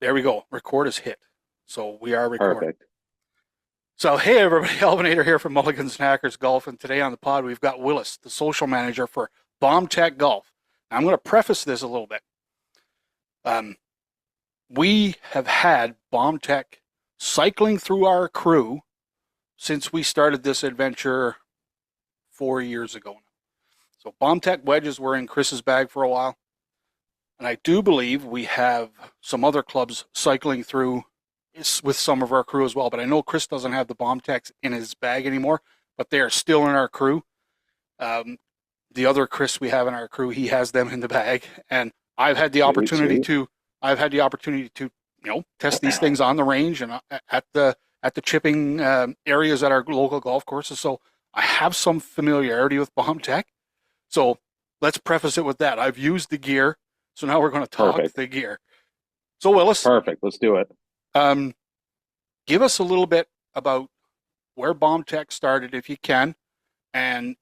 There we go. Record is hit. So we are recording. Perfect. So, hey, everybody, Alvinator here from Mulligans and Hackers Golf. And today on the pod, we've got Willis, the social manager for Bombtech Golf. Now, I'm going to preface this a little bit. We have had Bombtech cycling through our crew since we started this adventure 4 years ago now. So, Bombtech wedges were in Chris's bag for a while. And I do believe we have some other clubs cycling through with some of our crew as well. But I know Chris doesn't have the Bombtechs in his bag anymore, but they are still in our crew. The other Chris we have in our crew, he has them in the bag, and I've had the opportunity to test these things on the range and at the chipping areas at our local golf courses. So I have some familiarity with Bombtech. So let's preface it with that. I've used the gear. So now we're going to talk the gear. So Willis, Perfect. Let's do it. Give us a little bit about where Bombtech started, if you can, and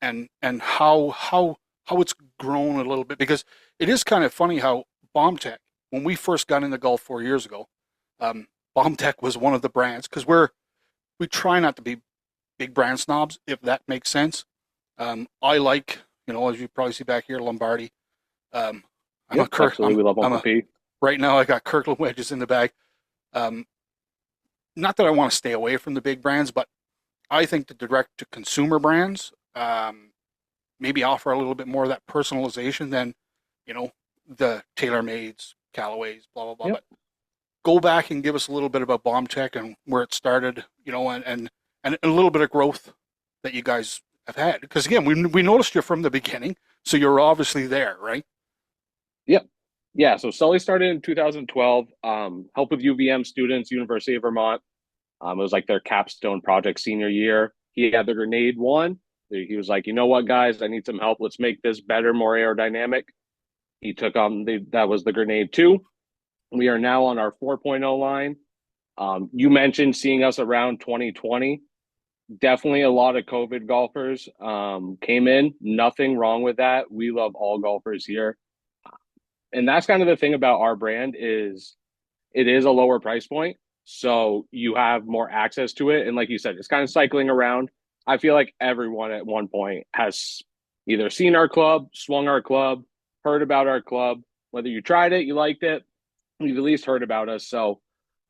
how it's grown a little bit, because it is kind of funny how Bombtech, when we first got into golf 4 years ago, Bombtech was one of the brands, because we try not to be big brand snobs, if that makes sense. I like, as you probably see back here, Lombardi. Absolutely. We love Uncle P. Right now, I got Kirkland wedges in the bag. Not that I want to stay away from the big brands, but I think the direct-to-consumer brands maybe offer a little bit more of that personalization than, the TaylorMades, Callaways, blah, blah, blah. Yep. But go back and give us a little bit about Bombtech and where it started, and a little bit of growth that you guys have had. Because, again, we noticed you from the beginning, so you're obviously there, right? Yep. Yeah. So Sully started in 2012, help with UVM students, University of Vermont. It was like their capstone project senior year. He had the Grenade one. He was like, you know what, guys, I need some help. Let's make this better, more aerodynamic. He took on that was the Grenade 2. We are now on our 4.0 line. You mentioned seeing us around 2020. Definitely a lot of COVID golfers came in. Nothing wrong with that. We love all golfers here. And that's kind of the thing about our brand is it is a lower price point. So you have more access to it. And like you said, it's kind of cycling around. I feel like everyone at one point has either seen our club, swung our club, heard about our club. Whether you tried it, you liked it, you've at least heard about us. So,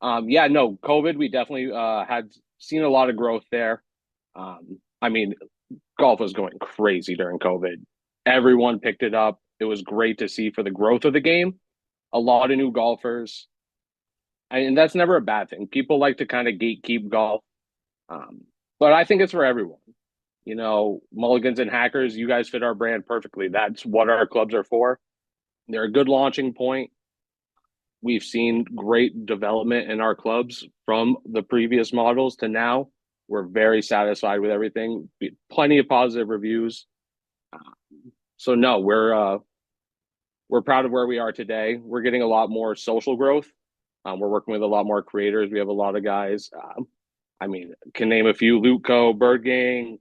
COVID, we definitely had seen a lot of growth there. Golf was going crazy during COVID. Everyone picked it up. It was great to see for the growth of the game. A lot of new golfers. And that's never a bad thing. People like to kind of gatekeep golf. But I think it's for everyone. Mulligans and Hackers, you guys fit our brand perfectly. That's what our clubs are for. They're a good launching point. We've seen great development in our clubs from the previous models to now. We're very satisfied with everything. Plenty of positive reviews. So no, we're proud of where we are today. We're getting a lot more social growth. We're working with a lot more creators. We have a lot of guys. Can name a few: Luco, Bird Gang,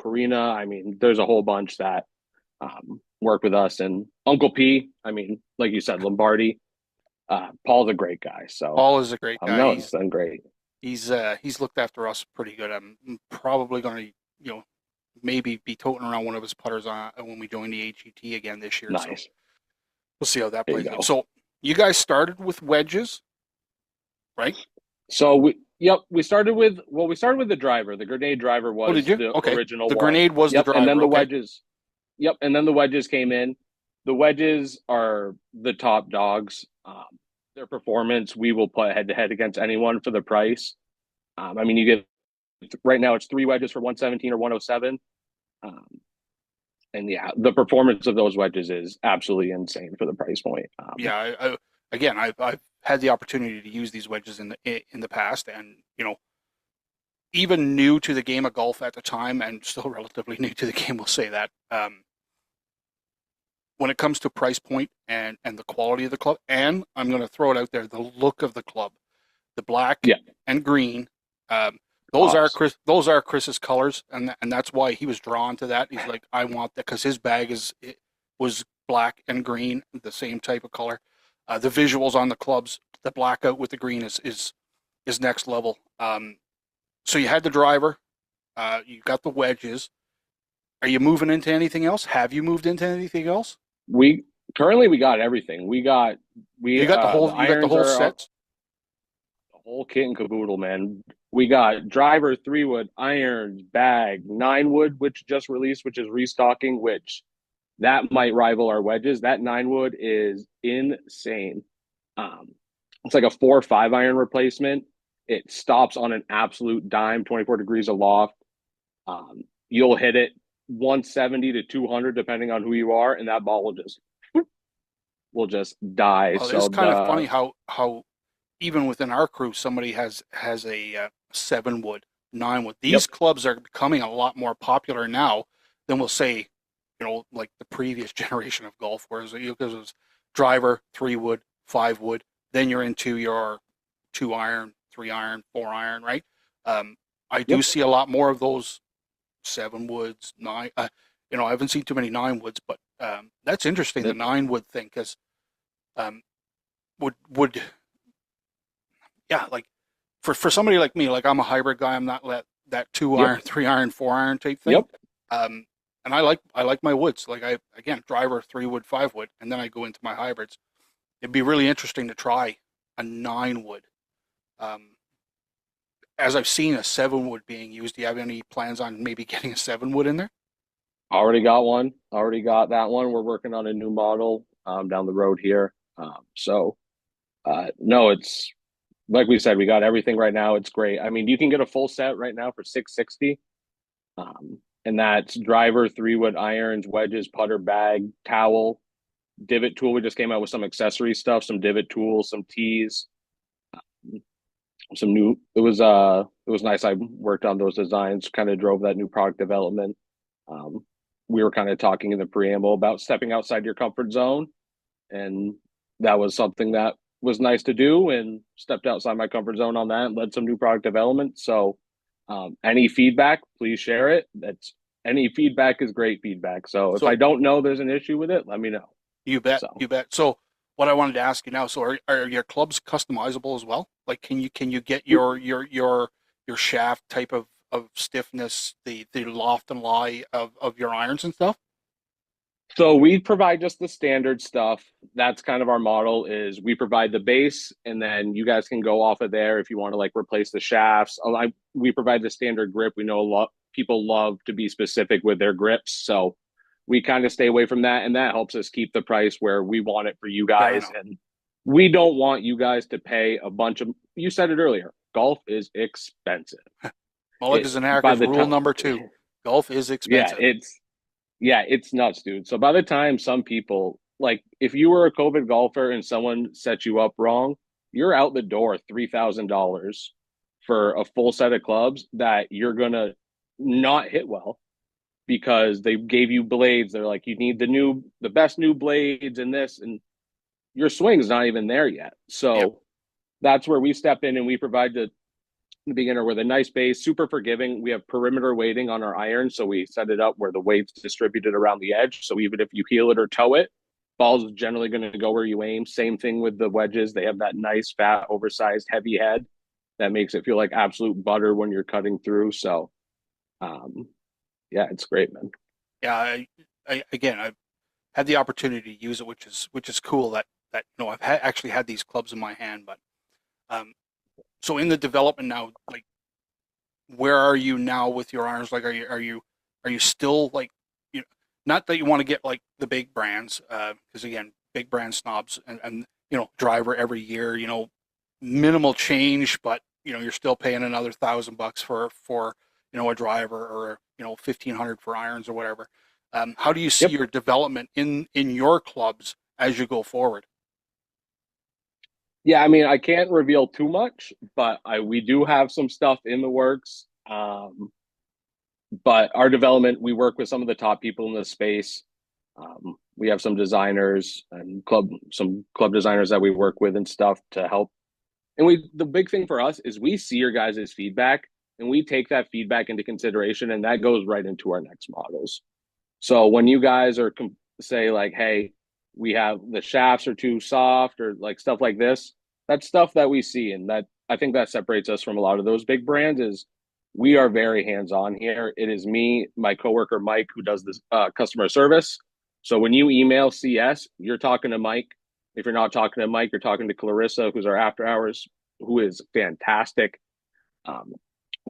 Karina. There's a whole bunch that work with us. And Uncle P. Like you said, Lombardi. Paul's a great guy. So Paul is a great guy. No, he's done great. He's looked after us pretty good. I'm probably going to maybe be toting around one of his putters on when we join the AGT again this year. Nice. So we'll see how that plays out. Go. So you guys started with wedges, right? So we started with the driver. The Grenade driver was the original. The Grenade was the driver. And then the wedges. Yep, and then the wedges came in. The wedges are the top dogs. Their performance, we will put head to head against anyone for the price. You get right now it's 3 wedges for 117 or 107. The performance of those wedges is absolutely insane for the price point. I've had the opportunity to use these wedges in the past, and even new to the game of golf at the time, and still relatively new to the game, we'll say that. When it comes to price point and the quality of the club, and I'm going to throw it out there, the look of the club, the black and green, those are Chris's colors, and that's why he was drawn to that. He's like, I want that, because his bag was black and green, the same type of color. The visuals on the clubs, the blackout with the green is next level. So you had the driver, you got the wedges. Are you moving into anything else? Have you moved into anything else? We currently we got everything. You got the The whole irons are set. the whole kit and caboodle, man. We got driver, 3 wood, irons, bag, 9 wood, which just released, which is restocking, which that might rival our wedges. That 9 wood is insane. Um, it's like a 4 or 5 iron replacement. It stops on an absolute dime, 24 degrees aloft. You'll hit it 170 to 200 depending on who you are, and that ball will just die. Well, it's So kind of the funny how even within our crew, somebody has a 7 wood, 9 wood. Yep. These clubs are becoming a lot more popular now than we'll say, like the previous generation of golf, whereas because it was driver, 3 wood, 5 wood, then you're into your 2 iron, 3 iron, 4 iron, right? I do Yep. see a lot more of those 7 woods, nine. I haven't seen too many 9 woods, but that's interesting, the That 9 wood thing, because um, would yeah, like for somebody like me, like I'm a hybrid guy. I'm not that two Yep. iron, 3 iron, 4 iron type thing. Yep. Um, and I like my woods. Like I again driver, 3 wood, 5 wood, and then I go into my hybrids. It'd be really interesting to try a 9 wood. Um, as I've seen a 7 wood being used. Do you have any plans on maybe getting a 7 wood in there? Already got one. Already got that one. We're working on a new model down the road here. No, it's like we said, we got everything right now. It's great. I mean, you can get a full set right now for 660. And that's driver, 3 wood, irons, wedges, putter, bag, towel, divot tool. We just came out with some accessory stuff, some divot tools, some tees, some new. It was nice. I worked on those designs, kind of drove that new product development. Um, we were kind of talking in the preamble about stepping outside your comfort zone, and that was something that was nice to do, and stepped outside my comfort zone on that and led some new product development. So any feedback, please share it. That's Any feedback is great feedback. So if I So don't know there's an issue with it, let me know. you bet, So you bet. So what I wanted to ask you now, so are your clubs customizable as well? Like can you get we, your shaft type of stiffness, the loft and lie of your irons and stuff? we provide just the standard stuff. That's kind of our model is we provide the base, and then you guys can go off of there if you want to like replace the shafts. We provide the standard grip. We know a lot people love to be specific with their grips, so we kind of stay away from that, and that helps us keep the price where we want it for you Fair guys. enough. And we don't want you guys to pay a bunch of. You said it earlier. Golf is expensive. Mulligan It is an by active the rule time, number two. Golf is yeah, expensive. it's nuts, dude. So by the time some people, like, if you were a COVID golfer and someone set you up wrong, you're out the door $3,000 for a full set of clubs that you're gonna not hit well because they gave you blades. They're like, you need the best new blades and this, and your swing's not even there yet. Yep. So that's where we step in and we provide the beginner with a nice base, super forgiving. We have perimeter weighting on our iron, so we set it up where the weight's distributed around the edge. So even if you heel it or toe it, ball's generally going to go where you aim. Same thing with the wedges. They have that nice, fat, oversized, heavy head that makes it feel like absolute butter when you're cutting through. So, um, yeah, it's great, man. Yeah. I've had the opportunity to use it, which is cool. That actually had these clubs in my hand, but um, so in the development now, like where are you now with your irons? Like, are you still like, you know, not that you want to get like the big brands, because again, big brand snobs and driver every year, minimal change, but you're still paying another $1,000 for a driver or 1,500 for irons or whatever. How do you see Yep. your development in your clubs as you go forward? Yeah, I mean, I can't reveal too much, but we do have some stuff in the works. But our development, we work with some of the top people in the space. We have some designers and some club designers that we work with and stuff to help. And the big thing for us is we see your guys' feedback and we take that feedback into consideration, and that goes right into our next models. So when you guys say like, hey, we have the shafts are too soft or like stuff like this. That's stuff that we see, and that I think that separates us from a lot of those big brands is we are very hands on here. It is me, my coworker Mike, who does this customer service. So when you email CS, you're talking to Mike. If you're not talking to Mike, you're talking to Clarissa, who's our after hours, who is fantastic. Um,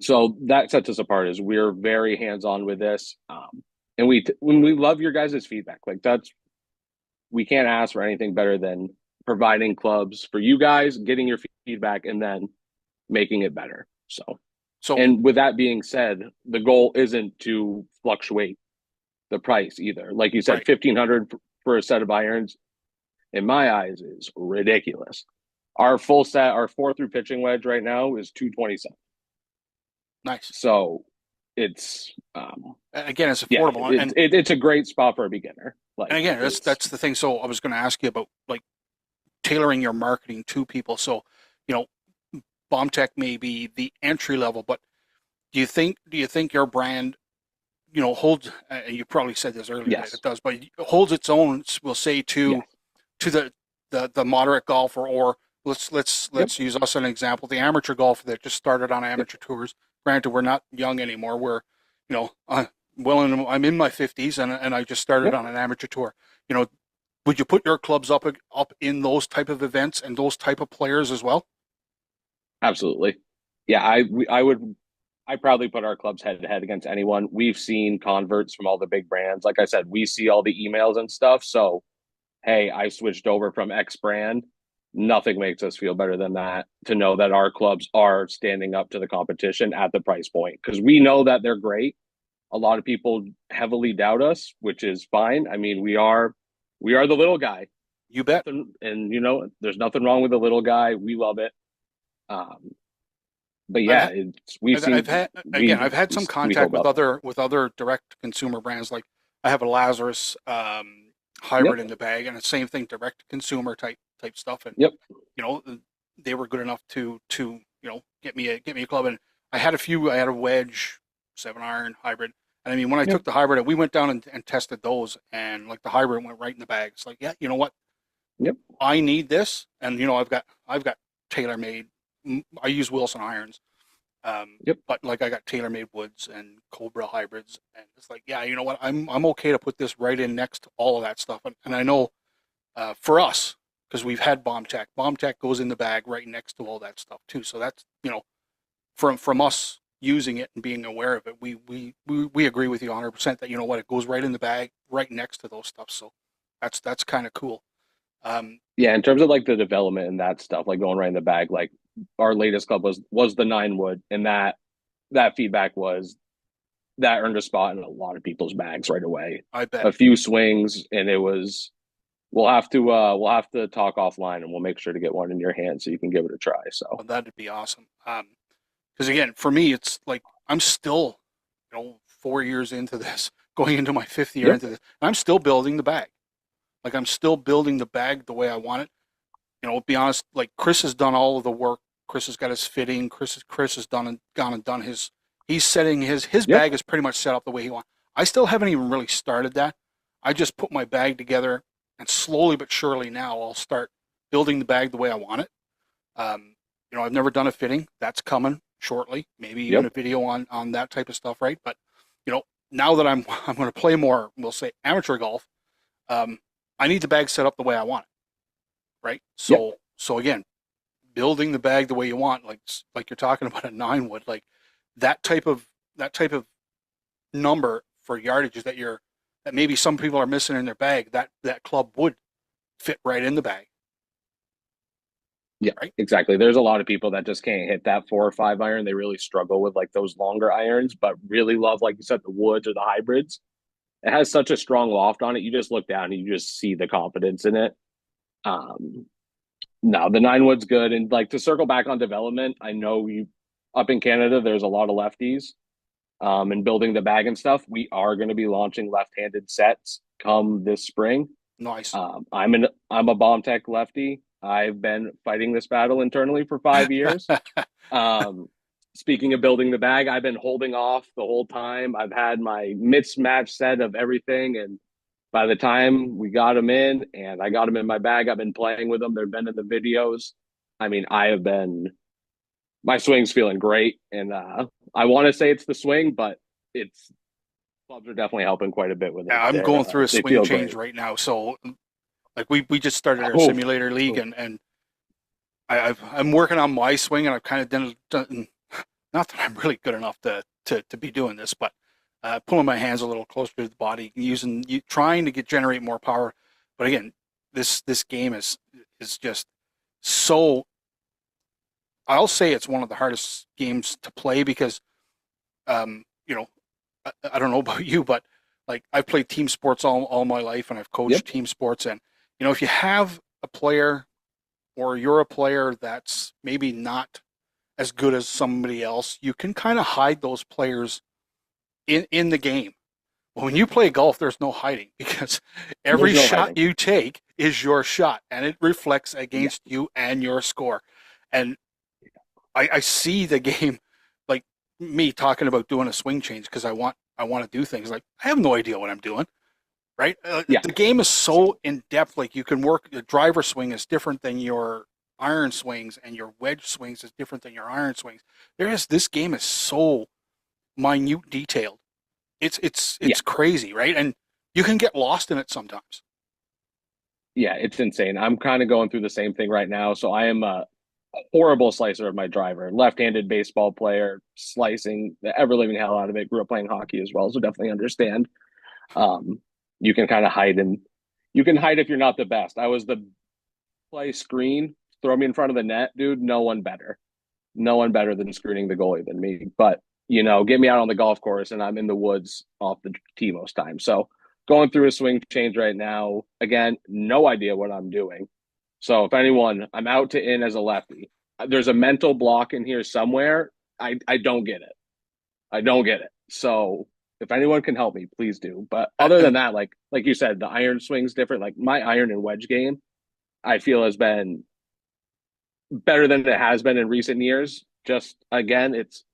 so that sets us apart is we're very hands on with this, and when we love your guys' feedback. Like that's we can't ask for anything better than providing clubs for you guys, getting your feedback, and then making it better. So, So and with that being said, the goal isn't to fluctuate the price either. Like you said, right, 1,500 for a set of irons, in my eyes, is ridiculous. Our full set, our 4 through pitching wedge right now is 227. nice. So it's Again, it's yeah, affordable, it's a great spot for a beginner. and Like again, it's that's the thing. So I was going to ask you about like tailoring your marketing to people. So, you know, Bombtech may be the entry level, but do you think your brand, holds? And you probably said this earlier that yes, it does, but it holds its own. We'll say yes, to the moderate golfer, or yep, let's use us as an example, the amateur golfer that just started on yep, amateur tours. Granted, we're not young anymore. We're, I'm in my 50s, and I just started yep. on an amateur tour. You know, would you put your clubs up in those type of events and those type of players as well? Absolutely. Yeah, I would I proudly put our clubs head to head against anyone. We've seen converts from all the big brands. Like I said, we see all the emails and stuff. So, hey, I switched over from X brand. Nothing makes us feel better than that to know that our clubs are standing up to the competition at the price point because we know that they're great. A lot of people heavily doubt us, which is fine. I mean, we are the little guy. You bet. Nothing, and there's nothing wrong with the little guy. We love it. Um, but I've yeah, had, we've I've seen had again. we I've had some we contact hold with up. other direct consumer brands. Like I have a Lazarus Yep, hybrid in the bag, and the same thing, direct to consumer type stuff. And yep, you know, they were good enough to get me a club. And I had a few. I had a wedge, 7 iron hybrid. And I mean, when I yep, took the hybrid, we went down and tested those, and like the hybrid went right in the bag. It's like, yeah, you know what? yep, I need this, and I've got tailor made. I use Wilson irons, yep. but like I got tailor made woods and Cobra hybrids, and it's like, yeah, you know what? I'm okay to put this right in next to all of that stuff, and I know for us, because we've had Bombtech. Bombtech goes in the bag right next to all that stuff too. So that's from us using it and being aware of it, we agree with you 100% that you know what, it goes right in the bag right next to those stuff. So that's kind of cool. Um, Yeah, in terms of like the development and that stuff, like going right in the bag, like our latest club was the 9 wood, and that feedback was that earned a spot in a lot of people's bags right away. I bet. A few swings, and it was we'll have to talk offline, and we'll make sure to get one in your hand so you can give it a try. So Well, that'd be awesome. Because again, for me, it's like I'm still, 4 years into this, going into my fifth year yep, into this, and I'm still building the bag. Like I'm still building the bag the way I want it. To be honest, like Chris has done all of the work. Chris has got his fitting. Chris has gone and done his. He's setting his yep, bag is pretty much set up the way he wants. I still haven't even really started that. I just put my bag together, and slowly but surely now I'll start building the bag the way I want it. I've never done a fitting. That's coming shortly. Maybe even yep, a video on that type of stuff, right? But now that I'm going to play more, we'll say amateur golf. Um, I need the bag set up the way I want it, right? yep. So again, building the bag the way you want, like you're talking about a 9 wood, like that type of number for yardages that maybe some people are missing in their bag. That club would fit right in the bag, Yeah, right? exactly. There's a lot of people that just can't hit that 4 or 5 iron. They really struggle with like those longer irons, but really love, like you said, the woods or the hybrids. It has such a strong loft on it. You just look down and you just see the confidence in it. Um, no, the 9 wood's good. And like to circle back on development, I know you up in Canada, there's a lot of lefties. And building the bag and stuff. We are going to be launching left-handed sets come this spring. Nice. I'm a bomb tech lefty. I've been fighting this battle internally for 5 years. Um, speaking of building the bag, I've been holding off the whole time. I've had my mismatched set of everything, and by the time we got them in and I got them in my bag, I've been playing with them. They've been in the videos. I mean, my swing's feeling great. And I want to say it's the swing, but it's clubs are definitely helping quite a bit with it. I'm going through a They swing feel change great. right now. So like we just started our Oh, simulator league, oh, and I'm working on my swing, and I've kind of done not that I'm really good enough to be doing this, but pulling my hands a little closer to the body, trying to generate more power. But again, this game is just so. I'll say it's one of the hardest games to play because, you know, I don't know about you, but like I've played team sports all my life, and I've yep. coached team sports, and if you have a player or you're a player that's maybe not as good as somebody else, you can kind of hide those players in the game. Well, when you play golf, there's no hiding because every There's no shot hiding. you take is your shot, and it reflects Yeah. against you and your score. And I see the game like me talking about doing a swing change because I want to do things like I have no idea what I'm doing. Right? Yeah. The game is so in depth. Like you can work. The driver swing is different than your iron swings, and your wedge swings is different than your iron swings. This game is so minute detailed. Yeah. It's crazy, right? And you can get lost in it sometimes. Yeah. It's insane. I'm kind of going through the same thing right now. So I am a horrible slicer of my driver, left-handed baseball player, slicing the ever living hell out of it. Grew up playing hockey as well, so definitely understand. Um, you can kind of hide and you can hide if you're not the best. I was the play screen, throw me in front of the net, dude. No one better than screening the goalie than me. But get me out on the golf course and I'm in the woods off the tee most times. So going through a swing change right now. Again, no idea what I'm doing. So if anyone, I'm out to in as a lefty. There's a mental block in here somewhere. I don't get it. I don't get it. So if anyone can help me, please do. But other than And that, like you said, the iron swing's different. Like my iron and wedge game, I feel has been better than it has been in recent years. Just again, it's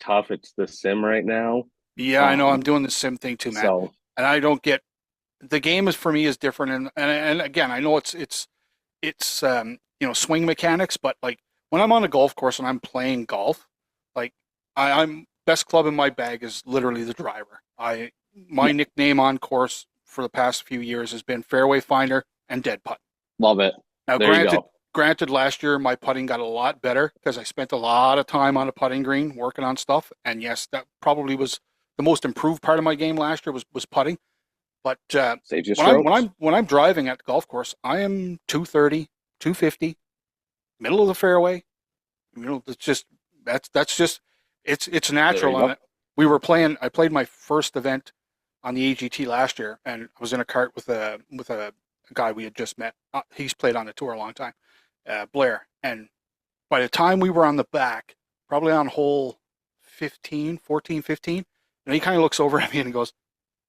tough. It's the sim right now. yeah, I know I'm Um, doing the sim thing too, man. so And I don't get the game is for me is different. And again, I know it's swing mechanics, but like when I'm on a golf course and I'm playing golf, like I'm best club in my bag is literally the driver. My yeah, nickname on course for the past few years has been fairway finder and dead putt. love it. Now, There you go. granted, last year my putting got a lot better because I spent a lot of time on a putting green working on stuff. And yes, that probably was the most improved part of my game last year was putting. But Saves you when I'm when strokes. I'm when I'm driving at the golf course, I am 230, 250, middle of the fairway. It's just that's just it's There you natural. And go. we were playing. I played my first event on the AGT last year, and I was in a cart with a guy we had just met. He's played on the tour a long time, Blair. And by the time we were on the back, probably on hole 15, 14, 15, and he kind of looks over at me and he goes,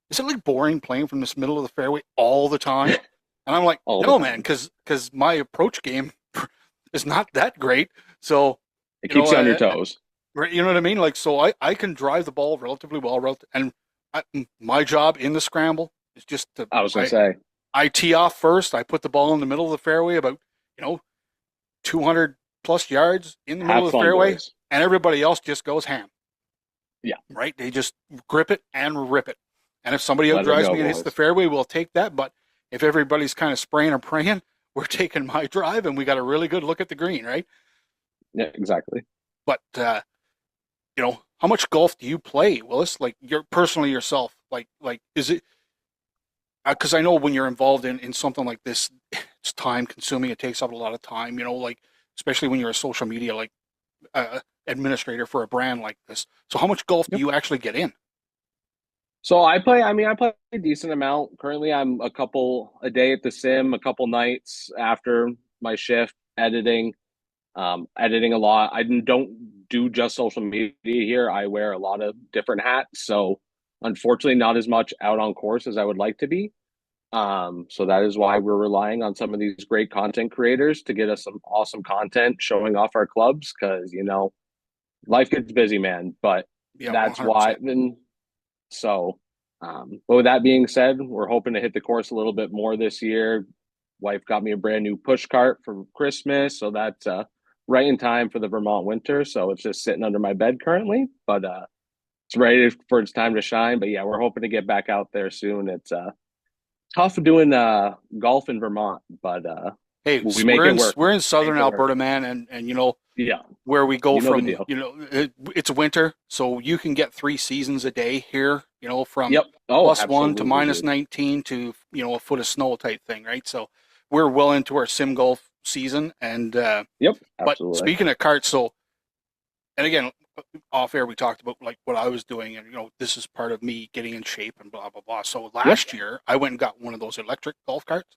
"Is it like boring playing from this middle of the fairway all the time?" And I'm like, All the "No, man, time. because my approach game is not that great. So, It you know, keeps you on your toes. right, you know what I mean? Like, so I can drive the ball relatively well, and my job in the scramble is just to I was gonna say I tee off first. I put the ball in the middle of the fairway, about you know 200 plus yards in the middle have of the fun, fairway, boys. and everybody else just goes ham. Yeah, Right? They just grip it and rip it. And if somebody let her outdrives go, me and hits the boys. fairway, we'll take that. But if everybody's kind of spraying and praying, we're taking my drive, and we got a really good look at the green, right? Yeah, exactly. But how much golf do you play, Willis? Like you're personally yourself. Like is it? Because I know when you're involved in something like this, it's time consuming. It takes up a lot of time. Like especially when you're a social media administrator for a brand like this. So how much golf do Yep. you actually get in? So I play. I mean, I play a decent amount. Currently, I'm a couple a day at the sim, a couple nights after my shift editing. Editing a lot. I don't do just social media here. I wear a lot of different hats. So unfortunately, not as much out on course as I would like to be. So that is why we're relying on some of these great content creators to get us some awesome content showing off our clubs because life gets busy, man. But Yeah, that's why 100%. then so But with that being said, we're hoping to hit the course a little bit more this year. Wife got me a brand new push cart for Christmas, so that's right in time for the Vermont winter. So it's just sitting under my bed currently, but it's ready for its time to shine. But yeah, we're hoping to get back out there soon. It's tough doing golf in Vermont, but Hey, we make we're it in work. we're in Make southern it work. Alberta, man, and you know Yeah, where we go you know the from, deal. it's winter, so you can get 3 seasons a day here, from Yep. Oh, +1 to absolutely, dude. -19 to, a foot of snow type thing, right? So we're well into our sim golf season. And Yep, but absolutely. speaking of carts, so, and again, off air we talked about like what I was doing, and this is part of me getting in shape and blah blah blah. So Yep. last year I went and got one of those electric golf carts.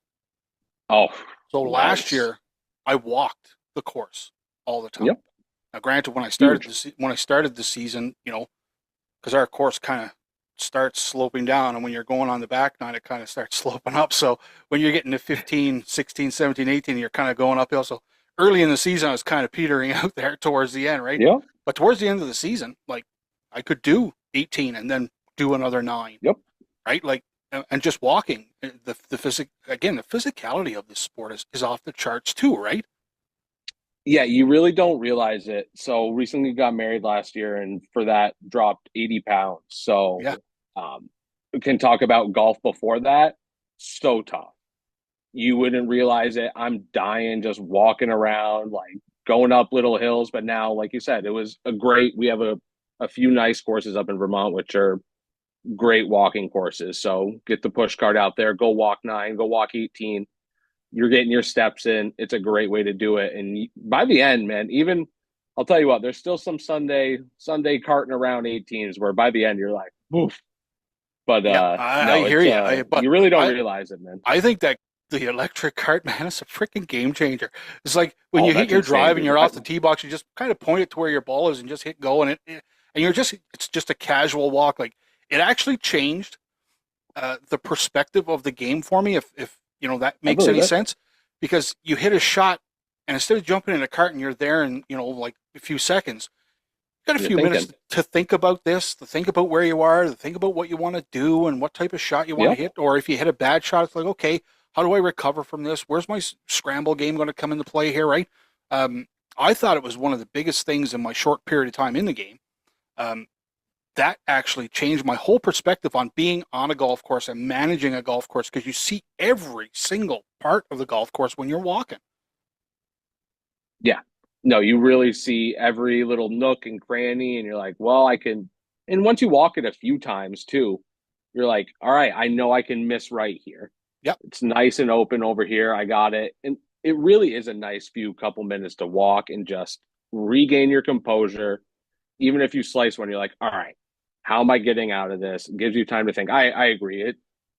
Oh, So last nice. year I walked the course all the time. Yep. Now, granted, Huge. when I started the season, because our course kind of starts sloping down, and when you're going on the back nine, it kind of starts sloping up. So when you're getting to 15, 16, 17, 18, you're kind of going uphill. So early in the season, I was kind of petering out there towards the end, right? Yep. But towards the end of the season, like, I could do 18 and then do another nine, Yep. right? Like, and just walking, the physicality of this sport is off the charts too, right? Yeah, you really don't realize it. So recently got married last year, and for that dropped 80 pounds. So Yeah. we can talk about golf before that. So tough. You wouldn't realize it. I'm dying just walking around, like going up little hills. But now, like you said, it was a great. We have a few nice courses up in Vermont, which are great walking courses. So get the push cart out there, go walk nine, go walk 18. You're getting your steps in. It's a great way to do it. And by the end, man, even I'll tell you what, there's still some Sunday carting around 18s where by the end you're like, oof. But Yeah, I no, hear it's you. But you really don't I, realize it, man. I think that the electric cart, man, is a freaking game changer. It's like when Oh, you hit that's your insane, drive and dude. you're off the tee box, you just kind of point it to where your ball is and just hit go, and it's just a casual walk. Like, it actually changed the perspective of the game for me, if that I makes believe any it. sense, because you hit a shot, and instead of jumping in a cart and you're there in like a few seconds, got a You're few minutes thinking. to think about this, to think about where you are, to think about what you want to do and what type of shot you want to Yep. hit. Or if you hit a bad shot, it's like, okay, how do I recover from this? Where's my scramble game going to come into play here, right? Um, I thought it was one of the biggest things in my short period of time in the game. Um, that actually changed my whole perspective on being on a golf course and managing a golf course, because you see every single part of the golf course when you're walking. Yeah. No, you really see every little nook and cranny, and you're like, well, I can. And once you walk it a few times too, you're like, all right, I know I can miss right here. Yep. It's nice and open over here. I got it. And it really is a nice few couple minutes to walk and just regain your composure. Even if you slice one, you're like, all right, how am I getting out of this? It gives you time to think. I agree.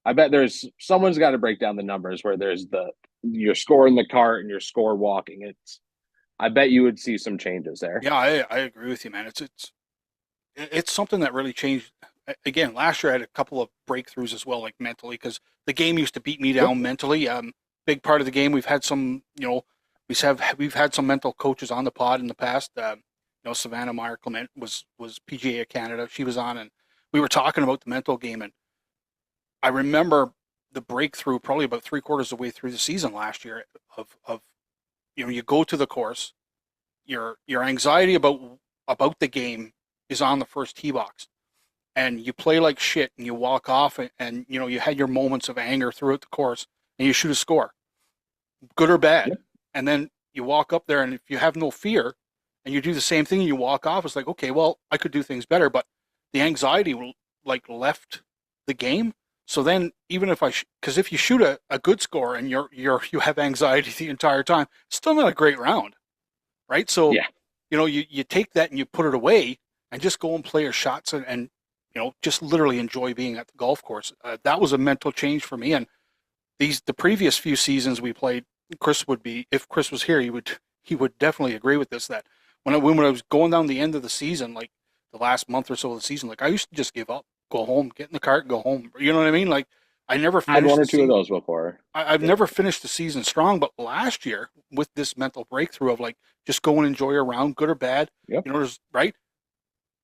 I bet there's someone's got to break down the numbers where there's your score in the cart and your score walking. I bet you would see some changes there. Yeah, I agree with you, man. It's something that really changed. Again, last year I had a couple of breakthroughs as well, like mentally, because the game used to beat me Yep. down mentally. Big part of the game. We've had some, we've had some mental coaches on the pod in the past. Savannah Meyer Clement was PGA of Canada. She was on, and we were talking about the mental game. And I remember the breakthrough probably about three-quarters of the way through the season last year of you go to the course, your anxiety about the game is on the first tee box, and you play like shit and you walk off, and you had your moments of anger throughout the course, and you shoot a score, good or bad, Yep. and then you walk up there, and if you have no fear and you do the same thing and you walk off, it's like, okay, well, I could do things better, but the anxiety like left the game. So then, even if because if you shoot a good score and you have anxiety the entire time, it's still not a great round, right? So, Yeah. you take that and you put it away and just go and play your shots, and just literally enjoy being at the golf course. That was a mental change for me. And the previous few seasons we played, Chris would be, if Chris was here, he would definitely agree with this, that when I was going down the end of the season, like the last month or so of the season, like I used to just give up, go home, get in the cart, go home. You know what I mean? Like, I never I had finished one the or two of season. those before. I've Yeah. never finished the season strong, but last year with this mental breakthrough of like just go and enjoy a round, good or bad, Yep. right.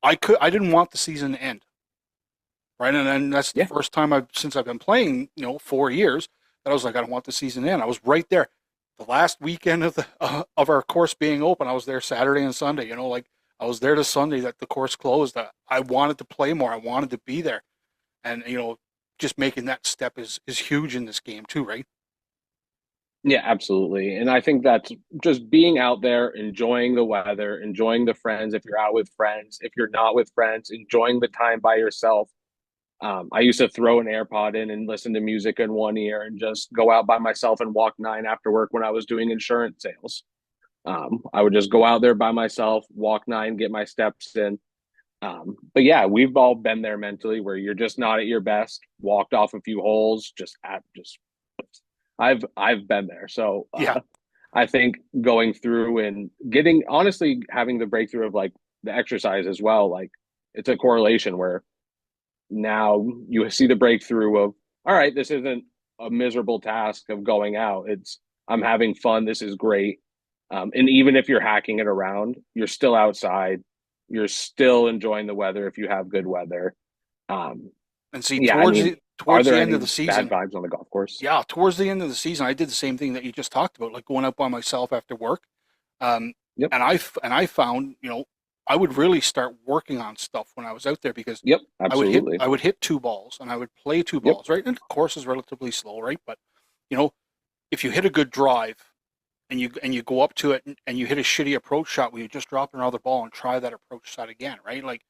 I didn't want the season to end. right? And then that's the Yeah. first time since I've been playing, 4 years, that I was like, I don't want the season to end. I was right there. The last weekend of our course being open, I was there Saturday and Sunday. Like I was there to Sunday that the course closed. I wanted to play more. I wanted to be there, and just making that step is huge in this game too, right? Yeah, absolutely. And I think that's just being out there, enjoying the weather, enjoying the friends. If you're out with friends, if you're not with friends, enjoying the time by yourself. I used to throw an AirPod in and listen to music in one ear and just go out by myself and walk 9 after work when I was doing insurance sales. I would just go out there by myself, walk 9, get my steps in. But yeah, we've all been there mentally where you're just not at your best, walked off a few holes, just I've been there. So Yeah, I think going through and getting honestly having the breakthrough of like the exercise as well, like it's a correlation where now you see the breakthrough of all right, this isn't a miserable task of going out. It's I'm having fun. This is great. And even if you're hacking it around, you're still outside. You're still enjoying the weather if you have good weather. Um, and see yeah, I mean, are towards there the end of any the bad season, vibes on the golf course? yeah, towards the end of the season, I did the same thing that you just talked about, like going out by myself after work. Um, Yep, and I found, I would really start working on stuff when I was out there because yep, I would hit absolutely. I would hit two balls and I would play two Yep, balls, right? And the course is relatively slow, right? But you know, if you hit a good drive and you go up to it and you hit a shitty approach shot where you just drop another ball and try that approach shot again, right? Like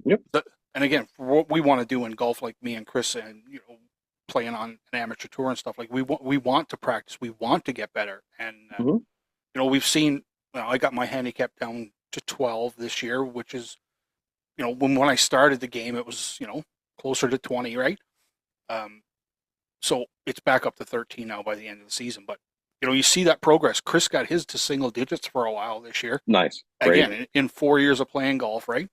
yep, the, and again, for what we want to do in golf, like me and Chris, and playing on an amateur tour and stuff, like we want to practice, we want to get better, and hmm we've seen. I got my handicap down to 12 this year, which is when I started the game, it was closer to 20, right? Um, so it's back up to 13 now by the end of the season, but you see that progress. Chris got his to single digits for a while this year. nice, great. Again, in 4 years of playing golf, right?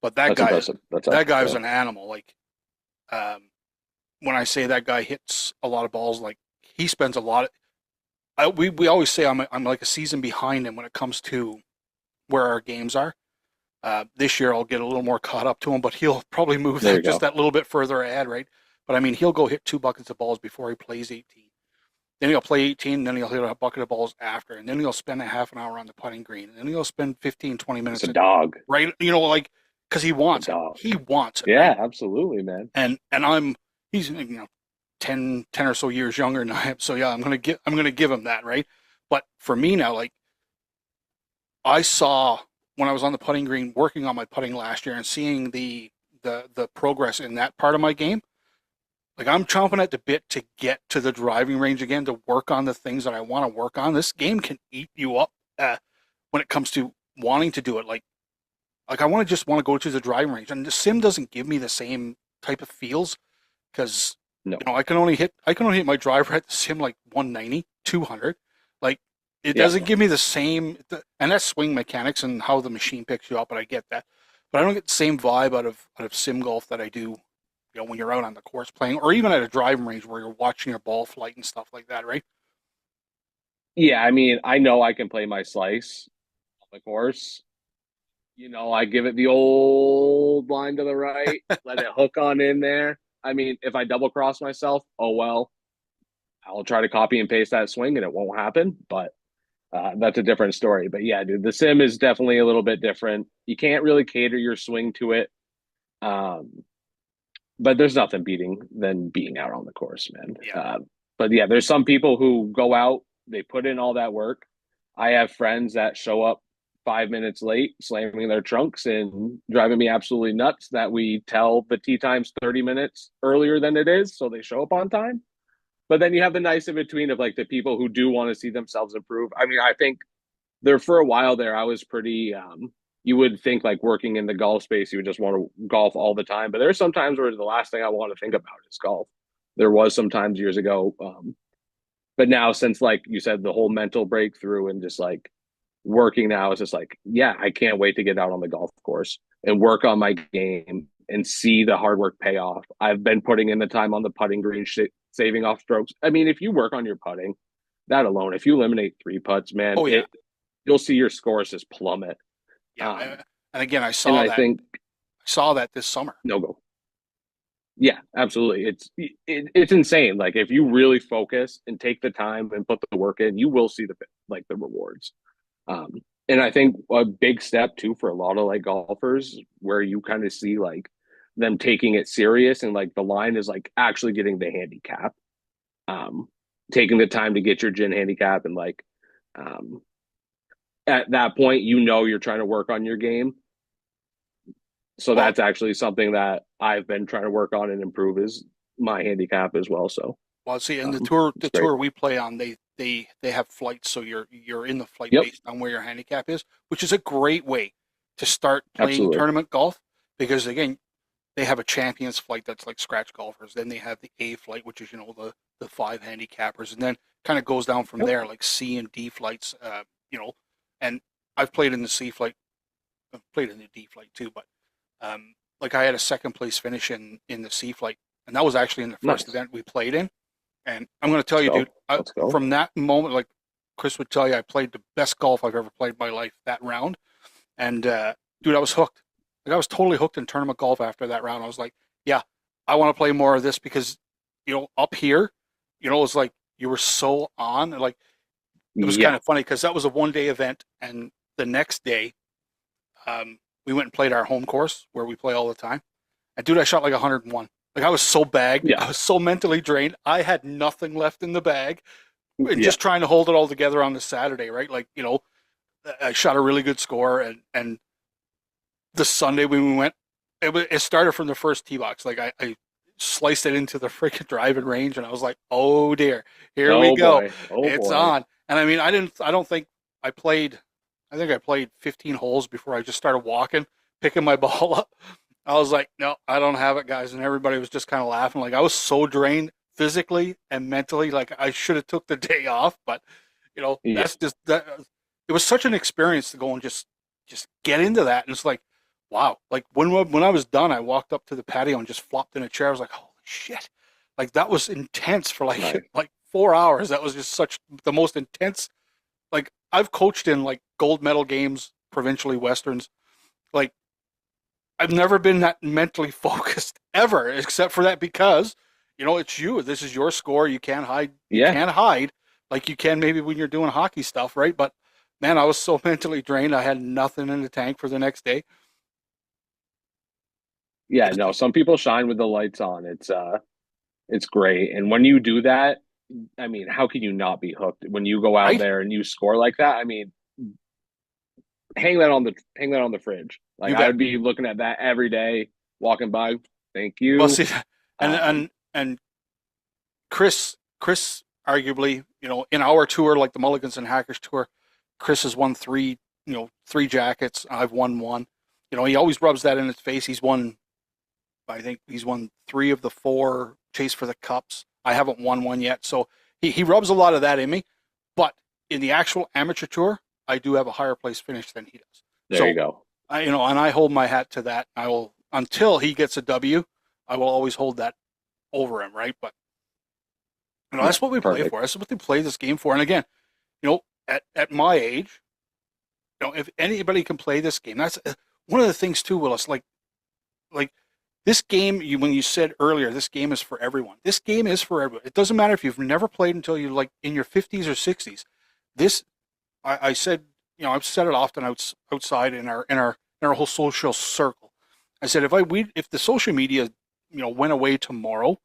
But that That's guy, impressive. That's that excellent. guy was Yeah. an animal. Like when I say that guy hits a lot of balls, like he spends a lot of. We always say I'm like a season behind him when it comes to where our games are. This year I'll get a little more caught up to him, but he'll probably move There that you just go. that little bit further ahead, right? But I mean, he'll go hit two buckets of balls before he plays 18. Then he'll play 18, then he'll hit a bucket of balls after, and then he'll spend a half an hour on the putting green, and then he'll spend 15, 20 It's a minutes, dog. right? Like because he It's a wants it. dog. He wants it, Yeah, right? absolutely, man. And he's 10 or so years younger than I am, so yeah, I'm gonna give him that, right? But for me now, like I saw when I was on the putting green working on my putting last year and seeing the progress in that part of my game, like I'm chomping at the bit to get to the driving range again to work on the things that I want to work on. This game can eat you up when it comes to wanting to do it. Like I want to go to the driving range, and the sim doesn't give me the same type of feels because No. I can only hit my driver at the sim like 190, 200. Like it Yeah. doesn't give me the same, and that's swing mechanics and how the machine picks you up, and I get that, but I don't get the same vibe out of sim golf that I do, when you're out on the course playing, or even at a driving range where you're watching your ball flight and stuff like that, right? Yeah, I mean, I know I can play my slice on the course. I give it the old line to the right, let it hook on in there. I mean, if I double cross myself, oh well, I'll try to copy and paste that swing and it won't happen. But that's a different story. But yeah, dude, the sim is definitely a little bit different. You can't really cater your swing to it. Um, but there's nothing beating than being out on the course, man. Yeah. But yeah, there's some people who go out, they put in all that work. I have friends that show up 5 minutes late, slamming their trunks and driving me absolutely nuts that we tell the tee times 30 minutes earlier than it is. So they show up on time. But then you have the nice in between of like the people who do want to see themselves improve. I mean, I think there for a while there, I was pretty, you would think like working in the golf space, you would just want to golf all the time. But there's some times where the last thing I want to think about is golf. There was some times years ago. But now since like you said, the whole mental breakthrough and just like working now is just like, yeah, I can't wait to get out on the golf course and work on my game and see the hard work pay off. I've been putting in the time on the putting green, saving off strokes. I mean, if you work on your putting, that alone, if you eliminate three putts, man, Oh yeah, it you'll see your scores just plummet. yeah. Um, And again, I and saw I that. think I saw that this summer. no go. Yeah, absolutely. It's insane. Like if you really focus and take the time and put the work in, you will see the rewards. Um, and I think a big step too for a lot of like golfers where you kind of see like them taking it serious and like the line is like actually getting the handicap, um, taking the time to get your gin handicap and like um, at that point you know you're trying to work on your game. So Well, that's actually something that I've been trying to work on and improve is my handicap as well. So well, see, in it's the great. tour we play on, they have flights, so you're in the flight Yep, based on where your handicap is, which is a great way to start playing absolutely. tournament golf because again, they have a champions flight that's like scratch golfers. Then they have the A flight, which is the five handicappers, and then kind of goes down from Yep. there, like C and D flights. And I've played in the C flight, I've played in the D flight too, but like I had a second place finish in the C flight, and that was actually in the first Nice. event we played in. And I'm going to tell Let's you, dude, go. Let's go. from that moment, like Chris would tell you, I played the best golf I've ever played in my life that round. And dude, I was hooked. Like I was totally hooked in tournament golf after that round. I was like, yeah, I want to play more of this because, up here, it's like you were so on. Like it was kind Yeah. of funny because that was a 1 day event, and the next day, we went and played our home course where we play all the time. And dude, I shot like 101. Like I was so bagged. Yeah. I was so mentally drained. I had nothing left in the bag, and Yeah. just trying to hold it all together on the Saturday, right? Like I shot a really good score, and the Sunday when we went, it started from the first tee box. Like I sliced it into the freaking driving range, and I was like, oh dear, here we Oh go, boy. Oh it's boy. on. And I mean, I don't think I played. I think I played 15 holes before I just started walking, picking my ball up. I was like, no, I don't have it, guys, and everybody was just kind of laughing. Like I was so drained physically and mentally. Like I should have took the day off, but Yeah. that's just that. It was such an experience to go and just get into that, and it's like wow. Like when I was done, I walked up to the patio and just flopped in a chair. I was like, holy shit. Like that was intense for like Nice. like 4 hours. That was just such the most intense. Like I've coached in like gold medal games, provincially westerns. Like I've never been that mentally focused ever, except for that because it's you. This is your score. You can't hide. You Yeah. can't hide like you can maybe when you're doing hockey stuff, right? But man, I was so mentally drained. I had nothing in the tank for the next day. Yeah. No, some people shine with the lights on. It's great. And when you do that, I mean, how can you not be hooked when you go out Right? there and you score like that? I mean, hang that on the fridge. Like You I bet. would be looking at that every day, walking by. Thank Well, you. see, and Um, and and Chris, arguably, in our tour, like the Mulligans and Hackers tour, Chris has won three, three jackets. I've won one. He always rubs that in his face. I think he's won three of the four Chase for the Cups. I haven't won one yet, so he rubs a lot of that in me. But in the actual amateur tour, I do have a higher place finish than he does. there you So go. and I hold my hat to that. I will until he gets a W. I will always hold that over him, right? But Yeah, that's what we play perfect. for. That's what they play this game for. And again, at my age, if anybody can play this game, that's one of the things too, Willis. Like this game, when you said earlier, this game is for everyone. This game is for everyone. It doesn't matter if you've never played until you're like in your 50s or 60s. This, I said, I've said it often outside in our whole social circle. I said if the social media went away tomorrow,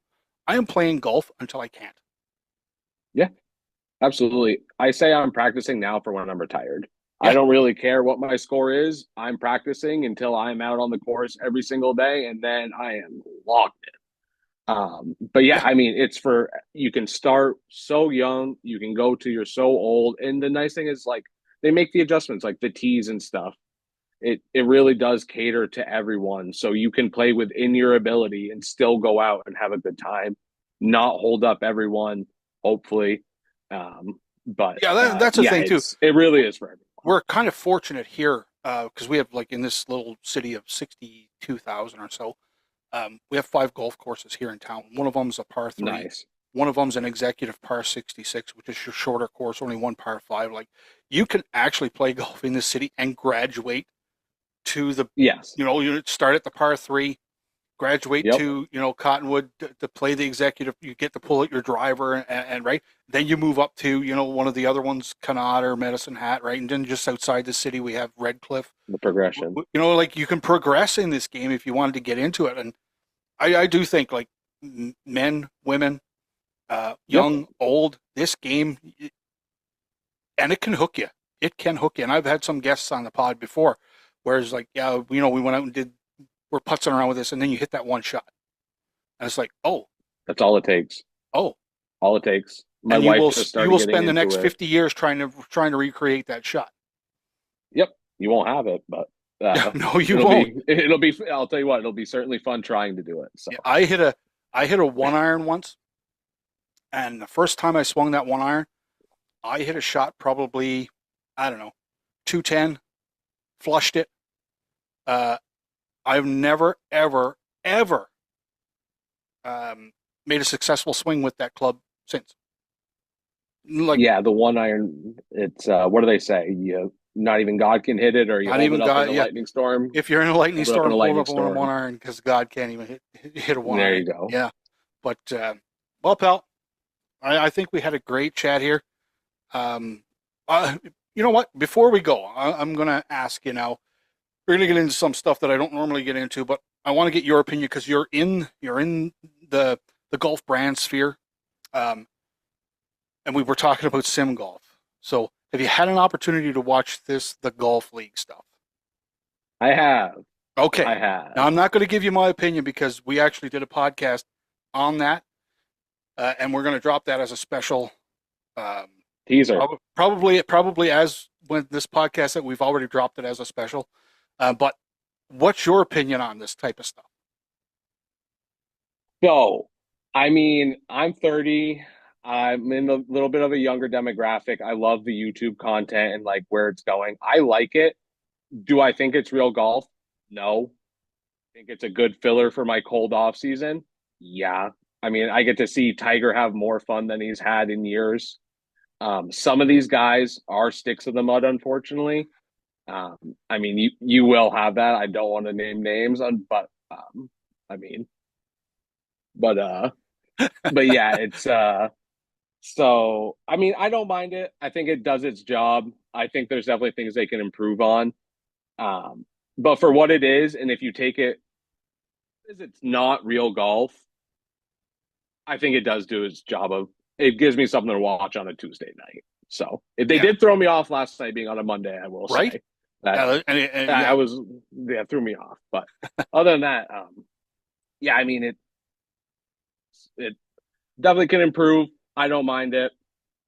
I am playing golf until I can't. Yeah, absolutely. I say I'm practicing now for when I'm retired. I Yeah, don't really care what my score is. I'm practicing until I'm out on the course every single day, and then I am locked in. But yeah, yeah, I mean, it's for you can start so young, you can go to you're so old, and the nice thing is like they make the adjustments, like the tees and stuff. It really does cater to everyone, so you can play within your ability and still go out and have a good time, not hold up everyone. Hopefully, but yeah. That's the yeah, thing too. it really is for everyone. We're kind of fortunate here because we have like in this little city of 62,000 or so. We have five golf courses here in town. One of them's a par three. Nice. One of them's an executive par 66, which is a shorter course, only one par five. Like you can actually play golf in this city and graduate to the, Yes. you start at the par three graduate Yep. to, Cottonwood to play the executive. You get to pull out your driver and right. Then you move up to, one of the other ones, Connaught or Medicine Hat, right? And then just outside the city, we have Redcliffe. The progression. Like you can progress in this game if you wanted to get into it. And I do think like men, women, Yep. young, old, this game, and it can hook you. It can hook you. And I've had some guests on the pod before, whereas like, yeah, we went out and we're putzing around with this, and then you hit that one shot, and it's like, oh, That's all it takes. oh, All it takes. My and wife just you started will getting spend the into next it. 50 years trying to recreate that shot. Yep. You won't have it, but No, you won't. It'll be. I'll tell you what. It'll be certainly fun trying to do it. So Yeah, I hit a one iron once, and the first time I swung that one iron, I hit a shot probably, I don't know, 210, flushed it. Uh, I've never, ever, ever made a successful swing with that club since. Like, yeah, the one iron. It's what do they say? You not even God can hit it, or you not hold even it up God. in a Yeah, lightning storm. if you're in a lightning Hold it up in storm, a hold lightning up on a one storm. iron because God can't even hit a one There iron. you go. Yeah, but well, pal, I think we had a great chat here. Um, you know what? Before we go, I'm going to ask you now. We're going to get into some stuff that I don't normally get into, but I want to get your opinion because you're in the golf brand sphere, um, and we were talking about sim golf. So, have you had an opportunity to watch the golf league stuff? I have. Okay. I Now, have. I'm not going to give you my opinion because we actually did a podcast on that, and we're going to drop that as a special. Um, Teaser. probably as when this podcast that we've already dropped it as a special. But what's your opinion on this type of stuff? So, I mean, I'm 30. I'm in a little bit of a younger demographic. I love the YouTube content and like where it's going. I like it. Do I think it's real golf? No. I think it's a good filler for my cold off season. Yeah. I mean, I get to see Tiger have more fun than he's had in years. Some of these guys are sticks in the mud, unfortunately. Um, I mean, you will have that. I don't want to name names, but I mean, but but yeah, it's so I mean, I don't mind it. I think it does its job. I think there's definitely things they can improve on. Um, but for what it is, and if you take it as it's not real golf, I think it does do its job of it gives me something to watch on a Tuesday night. So if they Yeah, did throw me off last night being on a Monday, I will right. say that I Yeah, was yeah threw me off. But other than that, yeah, I mean it definitely can improve. I don't mind it.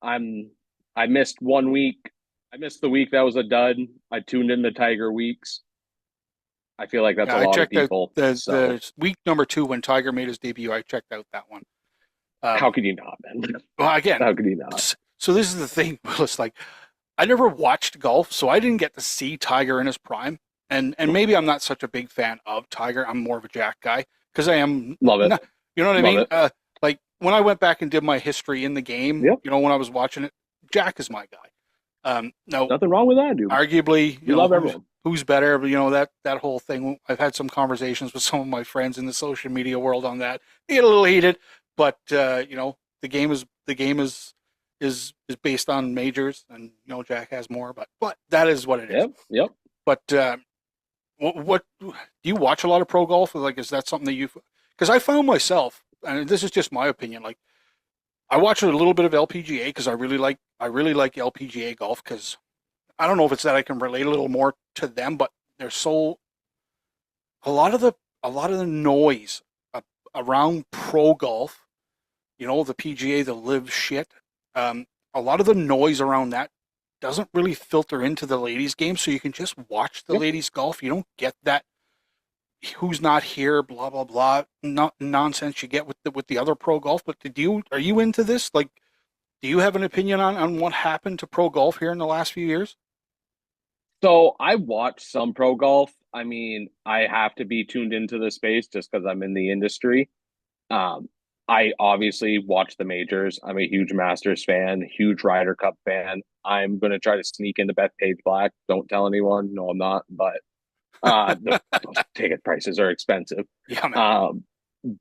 I'm I missed 1 week. I missed the week that was a dud. I tuned in the Tiger weeks. I feel like that's yeah. a I lot of checked out people. So the week number 2 when Tiger made his debut. I checked out that one. how Um, could you not, man? well, again, How could you not? so this is the thing, Willis. Like, I never watched golf, so I didn't get to see Tiger in his prime. And maybe I'm not such a big fan of Tiger. I'm more of a Jack guy because I am Love it. not, you know what I Love mean? it. Like when I went back and did my history in the game, Yep. when I was watching it, Jack is my guy. Now, Nothing wrong with that, dude. arguably, We love everyone. who's better, but that whole thing. I've had some conversations with some of my friends in the social media world on that. They get a little heated, but the game is based on majors, and Jack has more, but that is what it is. Yep. Yep. But what do you watch a lot of pro golf? Like, is that something that you? Because I found myself, and this is just my opinion. Like, I watch a little bit of LPGA because I really like LPGA golf because I don't know if it's that I can relate a little more to them, but they're so a lot of the noise around pro golf, the PGA, the live shit. A lot of the noise around that doesn't really filter into the ladies' game, so you can just watch the Yep. ladies golf. You don't get that who's not here, blah blah blah, not nonsense you get with the other pro golf. But are you into this? Like, do you have an opinion on what happened to pro golf here in the last few years? So I watch some pro golf. I mean, I have to be tuned into the space just because I'm in the industry. Um, I obviously watch the majors. I'm a huge Masters fan, huge Ryder Cup fan. I'm gonna try to sneak into Bethpage Black. Don't tell anyone. No, I'm not. But Those ticket prices are expensive. Yeah, man.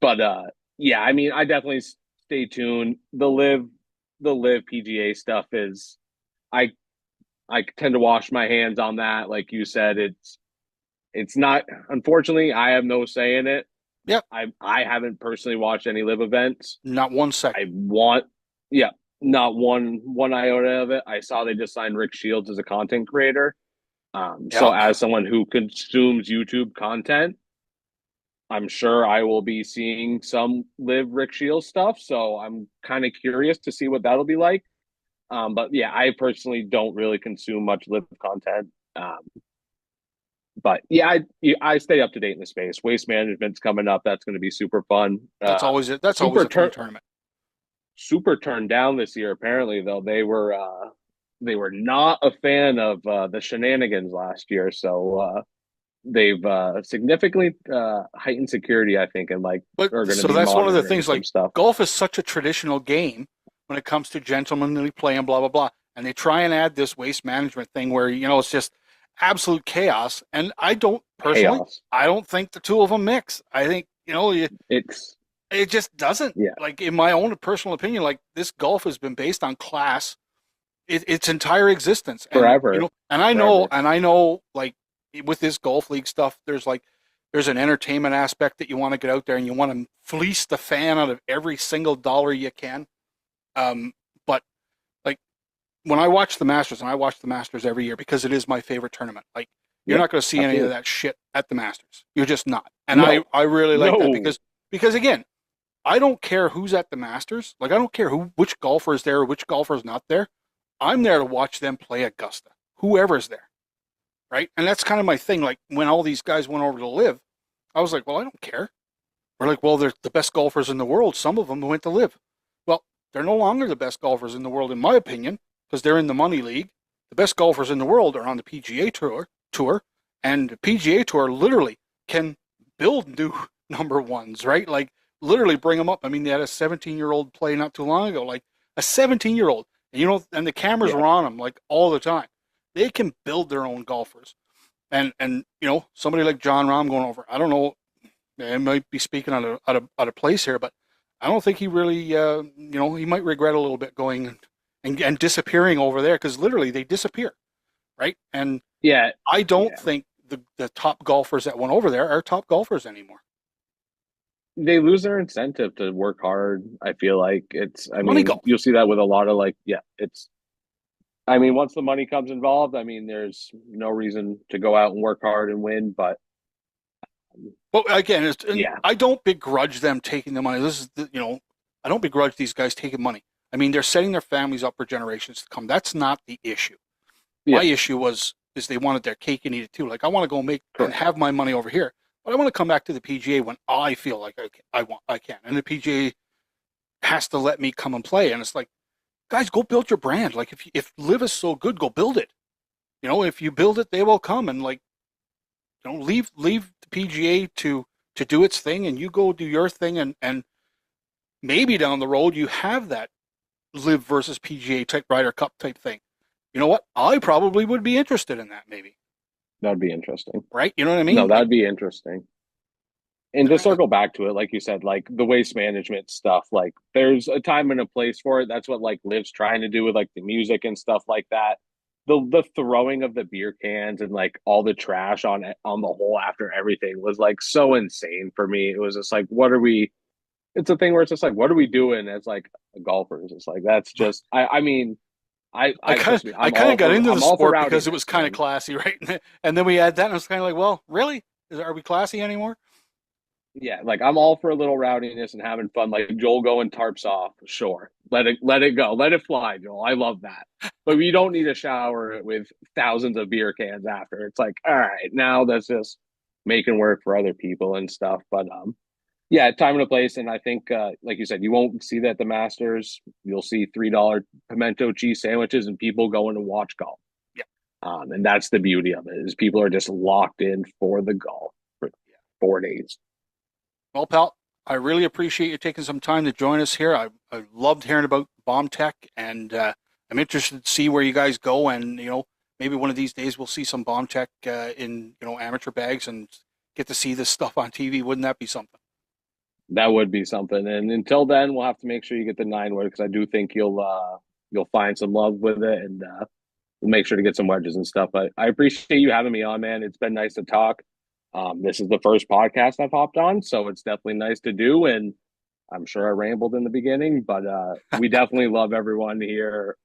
But yeah, I mean, I definitely stay tuned. The live PGA stuff is I I tend to wash my hands on that. Like you said, it's not. Unfortunately, I have no say in it. Yep. I haven't personally watched any live events. Not one second. I want, yeah, not one iota of it. I saw they just signed Rick Shields as a content creator. So Yeah. as someone who consumes YouTube content, I'm sure I will be seeing some live Rick Shields stuff. So I'm kind of curious to see what that'll be like. But yeah, I personally don't really consume much live content. But yeah, I stay up to date in the space. Waste management's coming up. That's going to be super fun. That's always it. That's always Super a fun turn tournament. super turned down this year. Apparently, though, they were not a fan of the shenanigans last year. So they've significantly heightened security, I think, and like But are going to so be that's one of the monitoring things. some Like stuff. golf is such a traditional game when it comes to gentlemanly play and blah blah blah, and they try and add this waste management thing where it's just absolute chaos. And I don't personally, Chaos. I don't think the two of them mix. I think It's it just doesn't. yeah, Like in my own personal opinion, like this golf has been based on class its entire existence, and forever, and I know, forever. like with this golf league stuff, there's an entertainment aspect that you want to get out there and you want to fleece the fan out of every single dollar you can. But like when I watch the Masters, and I watch the Masters every year because it is my favorite tournament. Like you're Yep, not going to see any of absolutely. that shit at the Masters. You're just not. And I No, I really like that no. because again, I don't care who's at the Masters. Like I don't care which golfer is there or which golfer is not there. I'm there to watch them play Augusta, whoever's there, right? And that's kind of my thing. Like when all these guys went over to live, I was like, well, I don't care. We're like, well, they're the best golfers in the world. Some of them went to live. Well, they're no longer the best golfers in the world, in my opinion, because they're in the money league. The best golfers in the world are on the PGA tour, and the PGA tour literally can build new number ones, right? Like literally bring them up. I mean, they had a 17-year-old play not too long ago, like a 17-year-old, and the cameras Yeah, were on them like all the time. They can build their own golfers, and somebody like John Rahm going over. I don't know. I might be speaking out of place here, but I don't think he really, he might regret a little bit going and disappearing over there because literally they disappear, right? And yeah, I don't yeah. think the top golfers that went over there are top golfers anymore. They lose their incentive to work hard. I feel like I Money mean, golf. you'll see that with a lot of like, yeah, I mean, once the money comes involved, I mean, there's no reason to go out and work hard and win. But But again, and yeah, I don't begrudge them taking the money. I don't begrudge these guys taking money. I mean, they're setting their families up for generations to come. That's not the issue. My yeah, issue is they wanted their cake and eat it too. Like I want to go make and correct. have my money over here, but I want to come back to the PGA when I feel like I can, and the PGA has to let me come and play. And it's like, guys, go build your brand. Like if Live is so good, go build it. If you build it, they will come. And like, leave the PGA to do its thing, and you go do your thing, and maybe down the road you have that Live versus PGA type Ryder Cup type thing. You know what? I probably would be interested in that, maybe. That'd be interesting. Right? You know what I No, mean? Like, that'd be interesting. And to circle back to it, like you said, like the waste management stuff, like there's a time and a place for it. That's what like Liv's trying to do with like the music and stuff like that. The throwing of the beer cans and like all the trash on the hole after everything was like so insane for me. It was just like, what are we? It's a thing where it's just like, what are we doing as like golfers? It's like that's just. I mean, I I kind of trust me. I kind of got into the I'm all for sport because it was rowdiness, kind of man. classy, right? And then we add that, and it's kind of like, well, really? Are we classy anymore? Yeah, like I'm all for a little rowdiness and having fun. Like Joel going tarps off, sure. Let it go. Let it fly, Joel. I love that. But we don't need a shower with thousands of beer cans after. It's like, all right, now that's just making work for other people and stuff. But yeah, time and a place. And I think like you said, you won't see that at the Masters. You'll see $3 pimento cheese sandwiches and people going to watch golf. Yeah. And that's the beauty of it, is people are just locked in for the golf for Yeah. 4 days. Well, pal, I really appreciate you taking some time to join us here. I loved hearing about Bombtech, and I'm interested to see where you guys go. And maybe one of these days we'll see some Bombtech in amateur bags and get to see this stuff on TV. Wouldn't that be something? That would be something. And until then, we'll have to make sure you get the 9 wood because I do think you'll find some love with it, and we'll make sure to get some wedges and stuff. But I appreciate you having me on, man. It's been nice to talk. This is the first podcast I've hopped on, so it's definitely nice to do. And I'm sure I rambled in the beginning, but we definitely love everyone here.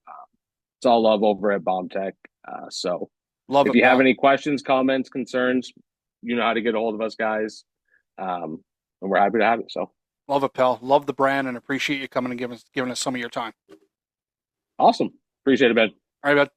It's all love over at Bombtech. So Love if it, you have pal. any questions, comments, concerns, you know how to get a hold of us, guys. And we're happy to have it. So Love it, pal. Love the brand and appreciate you coming and giving us some of your time. awesome. Appreciate it, Ben. All right, bud.